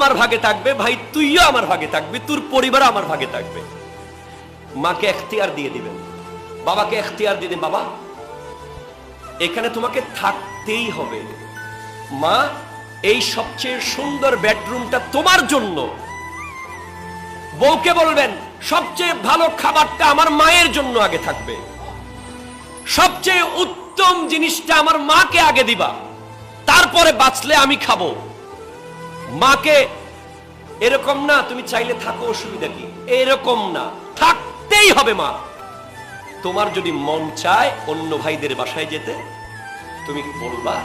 আমার ভাগে থাকবে, ভাই তুইও আমার ভাগে থাকবি, তোর পরিবার আমার ভাগে থাকবে। মাকে এখতিয়ার দিয়ে দিবেন, বাবাকে এখতিয়ার দিয়ে দিন, বাবা এখানে তোমাকে থাকতেই হবে। মা এই সবচেয়ে সুন্দর বেডরুমটা তোমার জন্য। বউকে বলবেন সবচেয়ে ভালো খাবারটা আমার মায়ের জন্য আগে থাকবে, সবচেয়ে উত্তম জিনিসটা আমার মাকে আগে দিবা, তারপরে বাঁচলে আমি খাবো। মাকে এরকম না তুমি চাইলে থাকো অসুবিধা কি, এরকম না, থাকতেই হবে। মা তোমার যদি মন চায় অন্য ভাইদের বাসায় যেতে, তুমি বলবা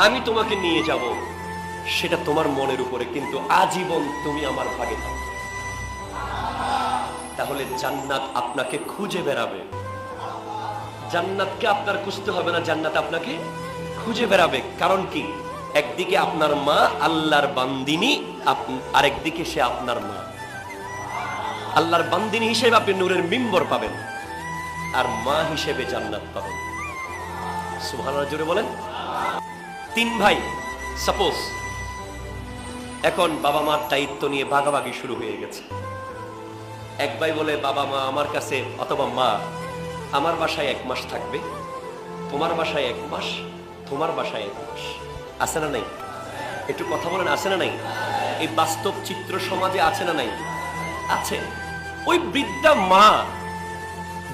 আমি তোমাকে নিয়ে যাব, সেটা তোমার মনের উপরে, কিন্তু আজীবন তুমি আমার ভাগে থাকবে। তাহলে জান্নাত আপনাকে খুঁজে বেড়াবে। জান্নাতকে আপনার খুঁজতে হবে না, জান্নাত আপনাকে খুঁজে বেড়াবে। কারণ কি, একদিকে আপনার মা আল্লাহর বান্দিনী, আরেকদিকে সে আপনার মা। আল্লাহর বান্দিনী হিসেবে আপনি নূরের মিম্বর পাবেন, আর মা হিসেবে জান্নাত পাবেন। সুবহানাল্লাহ জোরে বলেন। তিন ভাই, সাপোজ এখন বাবা মার দায়িত্ব নিয়ে ভাগাভাগি শুরু হয়ে গেছে। এক ভাই বলে বাবা মা আমার কাছে, অথবা মা আমার বাসায় 1 মাস থাকবে, তোমার বাসায় 1 মাস, তোমার বাসায় 1 মাস। আছে না নাই? একটু কথা বলেন, আছে না নাই? এই বাস্তব চিত্র সমাজে আছে না নাই? আছে। ওই বৃদ্ধা মা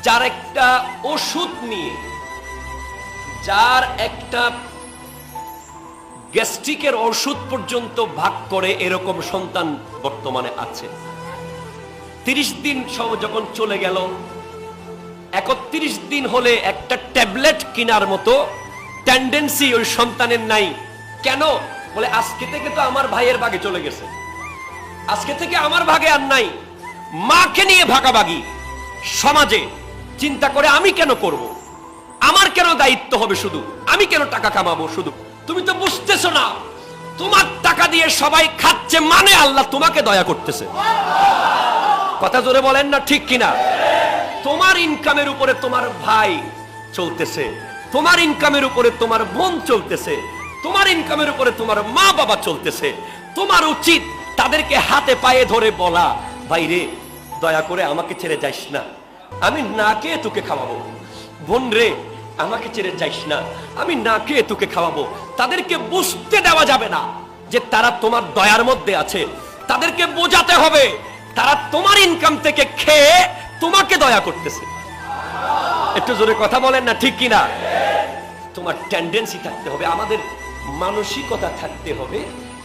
যার একটা ওষুধ নিয়ে, যার একটা গ্যাস্ট্রিকের ওষুধ পর্যন্ত ভাগ করে এরকম সন্তান বর্তমানে আছে। 30 দিন যখন চলে গেল, 31 দিন হলে একটা ট্যাবলেট কেনার মতো টেন্ডেন্সি ওই সন্তানের নাই। কেন? বলে আজকে থেকে তো আমার ভাইয়ের ভাগে চলে গেছে, আজকে থেকে আমার ভাগে আর নাই। মাকে নিয়ে ভাগাভাগি সমাজে চিন্তা করে, আমি কেন করব, আমার কেন দায়িত্ব হবে, শুধু আমি কেন টাকা কামাবো। শুধু তুমি তো বুঝতেছো না, তোমার টাকা দিয়ে সবাই খাচ্ছে, মানে আল্লাহ তোমাকে দয়া করতেছে। কথা জোরে বলেন না, ঠিক কিনা? তোমার ইনকামের উপরে তোমার ভাই চলতেছে, তোমার ইনকামের উপরে তোমার বোন চলতেছে, তোমার ইনকামের উপরে তোমার মা বাবা চলতেছে। তোমার উচিত তাদেরকে হাতে পায়ে ধরে বলা, ভাই রে দয়া করে আমাকে ছেড়ে যাইস না, আমি না খেয়ে তোকে খাওয়াবো। বোন রে আমাকে ছেড়ে যাইস না, আমি না খেয়ে তোকে খাওয়াবো। তাদেরকে বুঝতে দেওয়া যাবে না যে তারা তোমার দয়ার মধ্যে আছে। তাদেরকে বোঝাতে হবে তারা তোমার ইনকাম থেকে খেয়ে তোমাকে দয়া করতেছে। একটু জোরে কথা বলেন না, ঠিক কিনা? তোমার টেন্ডেন্সি থাকতে হবে, আমাদের মানসিকতা থাকতে হবে